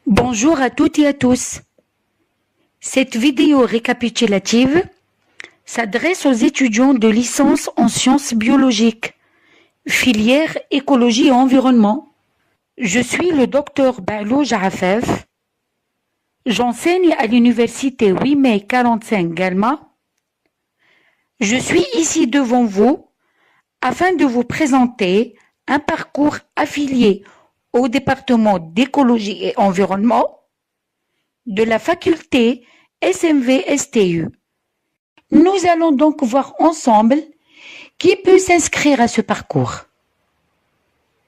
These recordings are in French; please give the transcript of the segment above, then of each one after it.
Bonjour à toutes et à tous. Cette vidéo récapitulative s'adresse aux étudiants de licence en sciences biologiques, filière écologie et environnement. Je suis le docteur Balou Jarafef. J'enseigne à l'université 8 mai 45 Galma. Je suis ici devant vous afin de vous présenter un parcours affilié au département d'écologie et environnement de la faculté SMV-STU. Nous allons donc voir ensemble qui peut s'inscrire à ce parcours.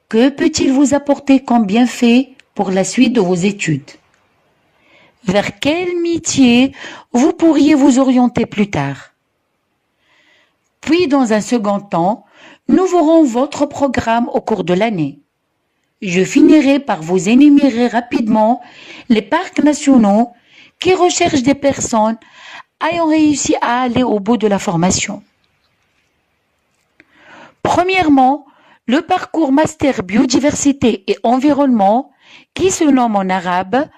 Que peut-il vous apporter comme bienfait pour la suite de vos études? Vers quel métier vous pourriez vous orienter plus tard? Puis, dans un second temps, nous verrons votre programme au cours de l'année. Je finirai par vous énumérer rapidement les parcs nationaux qui recherchent des personnes ayant réussi à aller au bout de la formation. Premièrement, le parcours Master Biodiversité et Environnement qui se nomme en arabe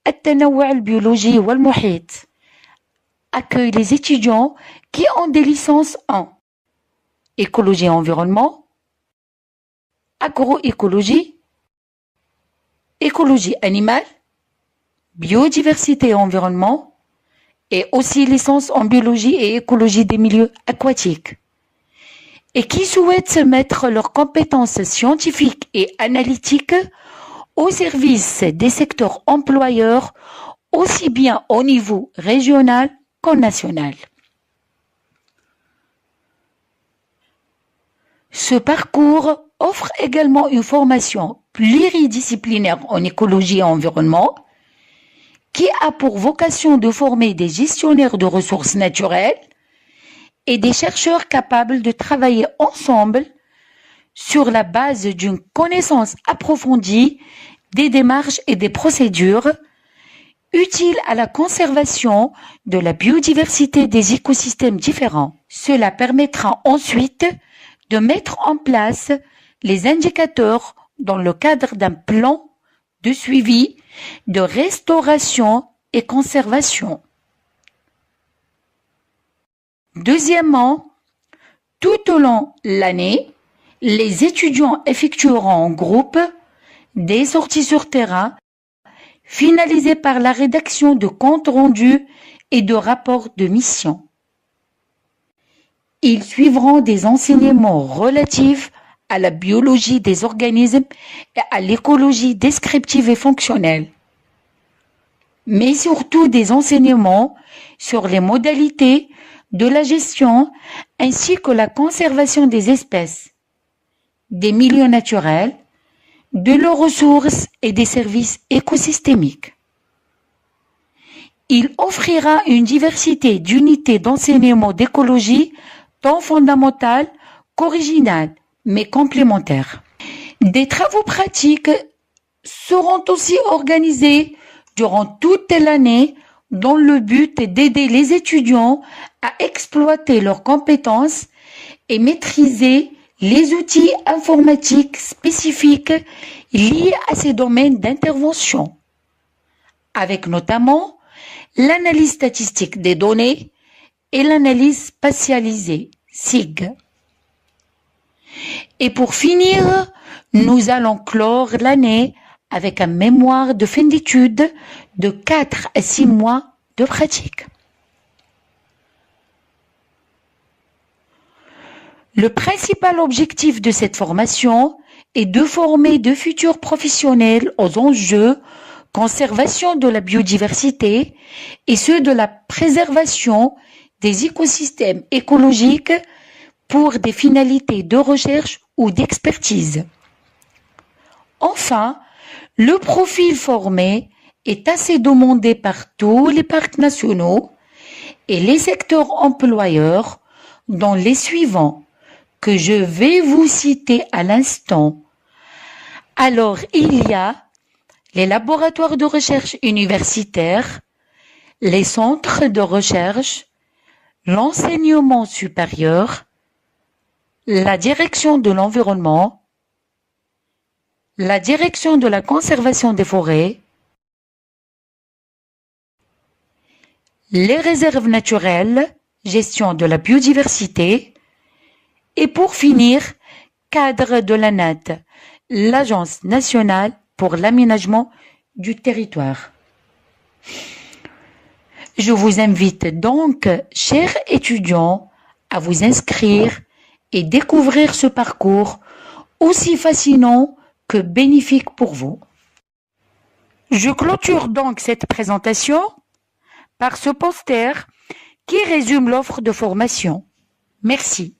التنوع البيولوجي والمحيط accueille les étudiants qui ont des licences en écologie et environnement, agroécologie, écologie animale, biodiversité et environnement, et aussi licence en biologie et écologie des milieux aquatiques, et qui souhaitent se mettre leurs compétences scientifiques et analytiques au service des secteurs employeurs, aussi bien au niveau régional qu'au national. Ce parcours offre également une formation pluridisciplinaire en écologie et environnement qui a pour vocation de former des gestionnaires de ressources naturelles et des chercheurs capables de travailler ensemble sur la base d'une connaissance approfondie des démarches et des procédures utiles à la conservation de la biodiversité des écosystèmes différents. Cela permettra ensuite de mettre en place les indicateurs dans le cadre d'un plan de suivi, de restauration et conservation. Deuxièmement, tout au long de l'année, les étudiants effectueront en groupe des sorties sur terrain finalisées par la rédaction de comptes rendus et de rapports de mission. Ils suivront des enseignements relatifs à la biologie des organismes et à l'écologie descriptive et fonctionnelle, mais surtout des enseignements sur les modalités de la gestion ainsi que la conservation des espèces, des milieux naturels, de leurs ressources et des services écosystémiques. Il offrira une diversité d'unités d'enseignement d'écologie tant fondamentales qu'originales, mais complémentaires. Des travaux pratiques seront aussi organisés durant toute l'année dans le but d'aider les étudiants à exploiter leurs compétences et maîtriser les outils informatiques spécifiques liés à ces domaines d'intervention, avec notamment l'analyse statistique des données et l'analyse spatialisée, SIG. Et pour finir, nous allons clore l'année avec un mémoire de fin d'études de 4 à 6 mois de pratique. Le principal objectif de cette formation est de former de futurs professionnels aux enjeux conservation de la biodiversité et ceux de la préservation des écosystèmes écologiques pour des finalités de recherche ou d'expertise. Enfin, le profil formé est assez demandé par tous les parcs nationaux et les secteurs employeurs, dont les suivants que je vais vous citer à l'instant. Alors, il y a les laboratoires de recherche universitaires, les centres de recherche, l'enseignement supérieur, la direction de l'environnement, la direction de la conservation des forêts, les réserves naturelles, gestion de la biodiversité. Et pour finir, cadre de l'ANAT, l'Agence nationale pour l'aménagement du territoire. Je vous invite donc, chers étudiants, à vous inscrire et découvrir ce parcours aussi fascinant que bénéfique pour vous. Je clôture donc cette présentation par ce poster qui résume l'offre de formation. Merci.